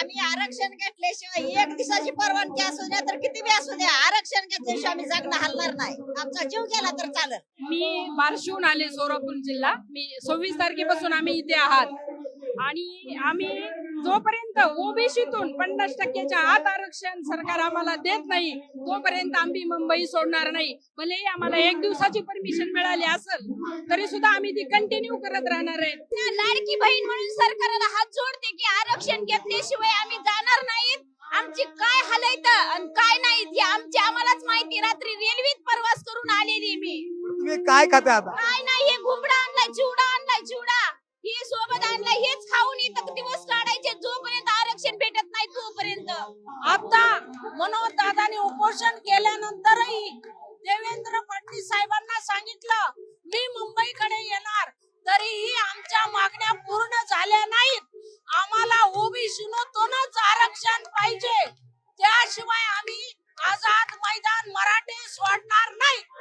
आम्ही आरक्षण घेतल्याशिवाय एक दिवसाची परवानगी असू द्या तर किती बी असू द्या, आरक्षण घेतल्याशिवाय आम्ही जगणं हलणार नाही. आमचा जीव गेला तर चालेल. मी बार्शीहून आले, सोलापूर जिल्हा. मी 26 तारखेपासून आम्ही इथे आहात आणि आम्ही जोपर्यंत ओबीसीतून 50%च्या आत आरक्षण सरकार आम्हाला देत नाही तोपर्यंत आम्ही मुंबई सोडणार नाही. भले आम्हाला एक दिवसाची परमिशन मिळाली असेल तरी सुद्धा आम्ही ती कंटिन्यू करत राहणार आहे. लाडकी बहीण म्हणून सरकारला हात जोडते की आरक्षण घेतल्याशिवाय आम्ही जाणार नाहीत. आमची काय हालत आणि काय नाही ती आम्हालाच माहिती. रात्री रेल्वेत प्रवास करून आलेली मी. तुम्ही काय खाता आता? काय नाही, हे घुबडा आणलाय, चिवडा हे सोबत आणलाय, हेच खाऊन इथं दिवस काढायचे जोपर्यंत आरक्षण भेटत नाही तोपर्यंत. आता मनोज दादाने उपोषण केल्यानंतरही देवेंद्र फडणवीस साहेबांना सांगितलं मी मुंबईकडे येणार, तरीही आमच्या मागण्या पूर्ण झाल्या नाहीत. आम्हाला ओबीसीतूनच आरक्षण पाहिजे, त्याशिवाय आम्ही आझाद मैदान